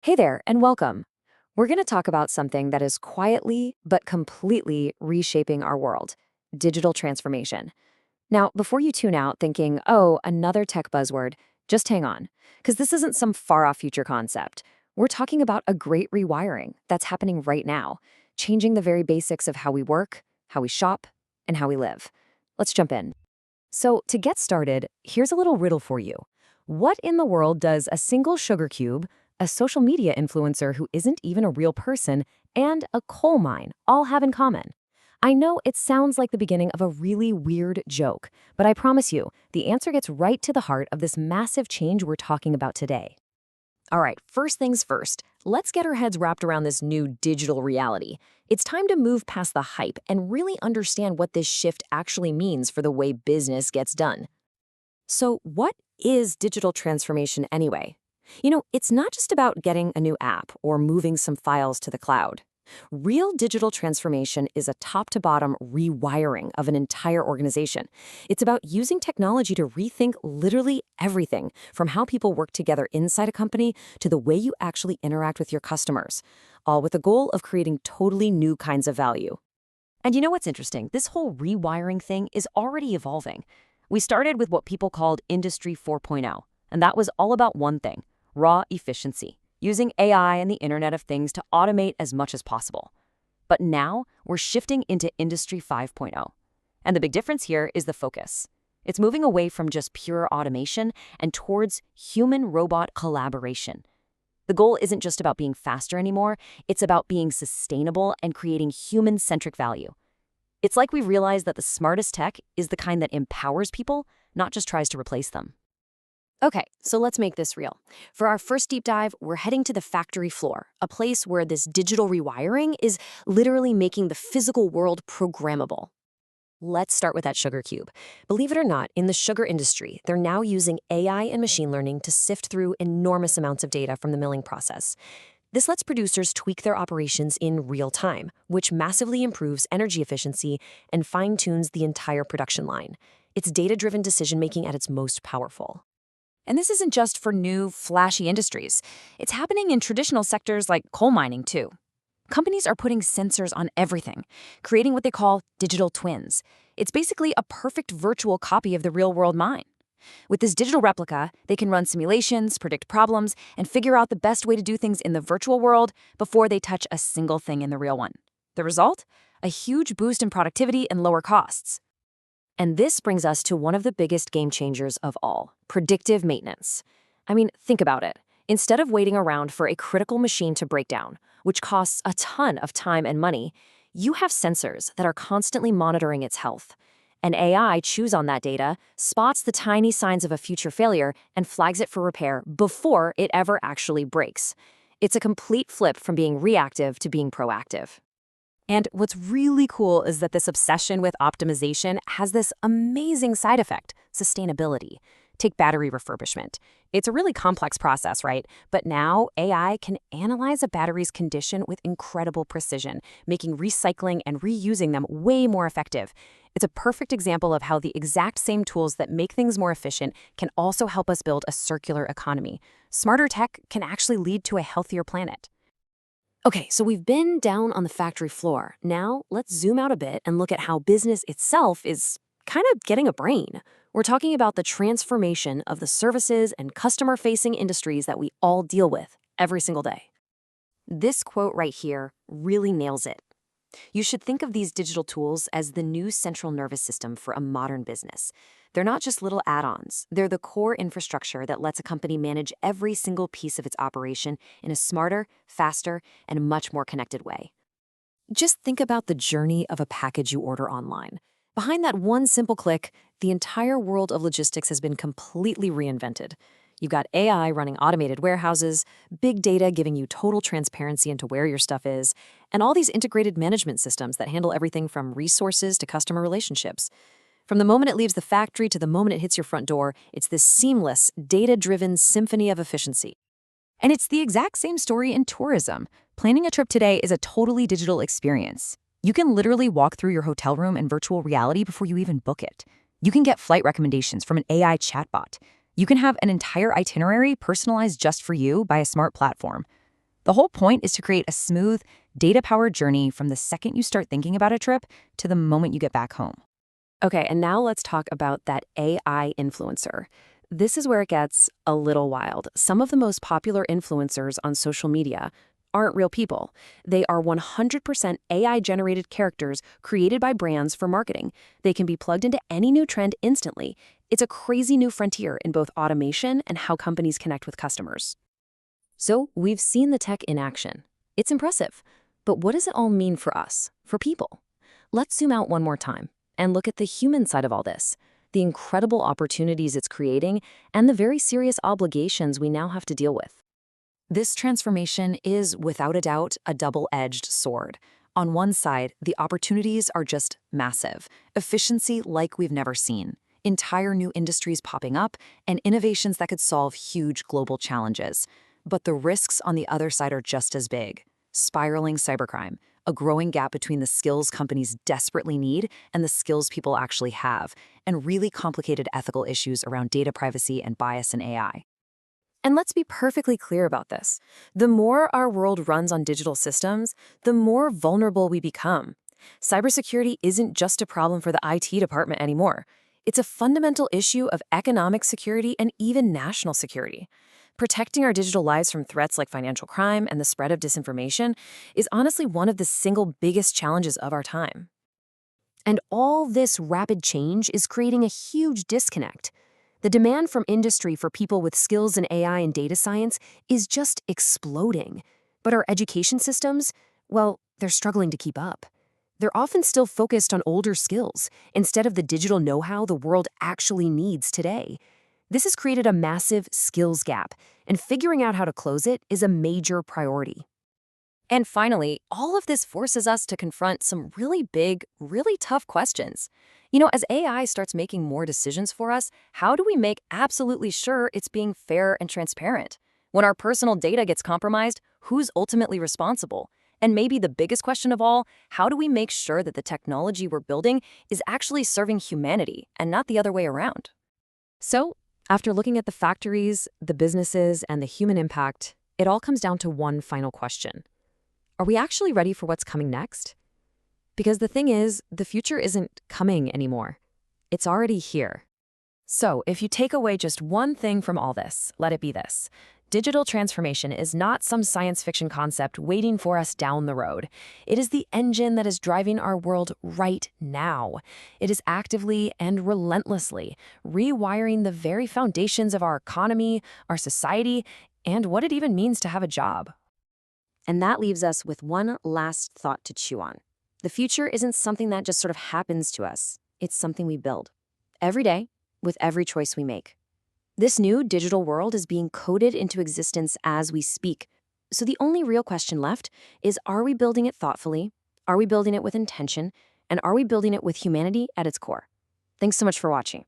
Hey there, and welcome. We're going to talk about something that is quietly but completely reshaping our world: digital transformation. Now, before you tune out thinking, oh, another tech buzzword, just hang on, because this isn't some far off future concept. We're talking about a great rewiring that's happening right now, changing the very basics of how we work, how we shop, and how we live. Let's jump in. So, to get started, here's a little riddle for you. What in the world does a single sugar cube, a social media influencer who isn't even a real person, and a coal mine all have in common? I know it sounds like the beginning of a really weird joke, but I promise you, the answer gets right to the heart of this massive change we're talking about today. All right, first things first, let's get our heads wrapped around this new digital reality. It's time to move past the hype and really understand what this shift actually means for the way business gets done. So, what is digital transformation anyway? It's not just about getting a new app or moving some files to the cloud. Real digital transformation is a top to bottom rewiring of an entire organization. It's about using technology to rethink literally everything from how people work together inside a company to the way you actually interact with your customers, all with the goal of creating totally new kinds of value. And you know what's interesting? This whole rewiring thing is already evolving. We started with what people called Industry 4.0, and that was all about one thing: raw efficiency, using AI and the Internet of Things to automate as much as possible. But now we're shifting into Industry 5.0. And the big difference here is the focus. It's moving away from just pure automation and towards human-robot collaboration. The goal isn't just about being faster anymore, it's about being sustainable and creating human-centric value. It's like we realize that the smartest tech is the kind that empowers people, not just tries to replace them. Okay, so let's make this real. For our first deep dive, we're heading to the factory floor, a place where this digital rewiring is literally making the physical world programmable. Let's start with that sugar cube. Believe it or not, in the sugar industry, they're now using AI and machine learning to sift through enormous amounts of data from the milling process. This lets producers tweak their operations in real time, which massively improves energy efficiency and fine-tunes the entire production line. It's data-driven decision-making at its most powerful. And this isn't just for new, flashy industries. It's happening in traditional sectors like coal mining, too. Companies are putting sensors on everything, creating what they call digital twins. It's basically a perfect virtual copy of the real-world mine. With this digital replica, they can run simulations, predict problems, and figure out the best way to do things in the virtual world before they touch a single thing in the real one. The result? A huge boost in productivity and lower costs. And this brings us to one of the biggest game changers of all: predictive maintenance. I mean, think about it. Instead of waiting around for a critical machine to break down, which costs a ton of time and money, you have sensors that are constantly monitoring its health. An AI chews on that data, spots the tiny signs of a future failure, and flags it for repair before it ever actually breaks. It's a complete flip from being reactive to being proactive. And what's really cool is that this obsession with optimization has this amazing side effect: sustainability. Take battery refurbishment. It's a really complex process, right? But now AI can analyze a battery's condition with incredible precision, making recycling and reusing them way more effective. It's a perfect example of how the exact same tools that make things more efficient can also help us build a circular economy. Smarter tech can actually lead to a healthier planet. Okay, so we've been down on the factory floor. Now, let's zoom out a bit and look at how business itself is kind of getting a brain. We're talking about the transformation of the services and customer-facing industries that we all deal with every single day. This quote right here really nails it. You should think of these digital tools as the new central nervous system for a modern business. They're not just little add-ons. They're the core infrastructure that lets a company manage every single piece of its operation in a smarter, faster, and much more connected way. Just think about the journey of a package you order online. Behind that one simple click, the entire world of logistics has been completely reinvented. You've got AI running automated warehouses, big data giving you total transparency into where your stuff is, and all these integrated management systems that handle everything from resources to customer relationships. From the moment it leaves the factory to the moment it hits your front door, it's this seamless, data-driven symphony of efficiency. And it's the exact same story in tourism. Planning a trip today is a totally digital experience. You can literally walk through your hotel room in virtual reality before you even book it. You can get flight recommendations from an AI chatbot. You can have an entire itinerary personalized just for you by a smart platform. The whole point is to create a smooth, data-powered journey from the second you start thinking about a trip to the moment you get back home. Okay, and now let's talk about that AI influencer. This is where it gets a little wild. Some of the most popular influencers on social media aren't real people. They are 100% AI-generated characters created by brands for marketing. They can be plugged into any new trend instantly. It's a crazy new frontier in both automation and how companies connect with customers. So we've seen the tech in action. It's impressive. But what does it all mean for us, for people? Let's zoom out one more time and look at the human side of all this, the incredible opportunities it's creating, and the very serious obligations we now have to deal with. This transformation is, without a doubt, a double-edged sword. On one side, the opportunities are just massive, efficiency like we've never seen, entire new industries popping up, and innovations that could solve huge global challenges. But the risks on the other side are just as big. Spiraling cybercrime, a growing gap between the skills companies desperately need and the skills people actually have, and really complicated ethical issues around data privacy and bias in AI. And let's be perfectly clear about this. The more our world runs on digital systems, the more vulnerable we become. Cybersecurity isn't just a problem for the IT department anymore. It's a fundamental issue of economic security and even national security. Protecting our digital lives from threats like financial crime and the spread of disinformation is honestly one of the single biggest challenges of our time. And all this rapid change is creating a huge disconnect. The demand from industry for people with skills in AI and data science is just exploding. But our education systems, well, they're struggling to keep up. They're often still focused on older skills instead of the digital know-how the world actually needs today. This has created a massive skills gap, and figuring out how to close it is a major priority. And finally, all of this forces us to confront some really big, really tough questions. As AI starts making more decisions for us, how do we make absolutely sure it's being fair and transparent? When our personal data gets compromised, who's ultimately responsible? And maybe the biggest question of all, how do we make sure that the technology we're building is actually serving humanity and not the other way around? So, after looking at the factories, the businesses, and the human impact, it all comes down to one final question. Are we actually ready for what's coming next? Because the thing is, the future isn't coming anymore. It's already here. So, if you take away just one thing from all this, let it be this. Digital transformation is not some science fiction concept waiting for us down the road. It is the engine that is driving our world right now. It is actively and relentlessly rewiring the very foundations of our economy, our society, and what it even means to have a job. And that leaves us with one last thought to chew on. The future isn't something that just sort of happens to us. It's something we build every day with every choice we make. This new digital world is being coded into existence as we speak. So the only real question left is, are we building it thoughtfully? Are we building it with intention? And are we building it with humanity at its core? Thanks so much for watching.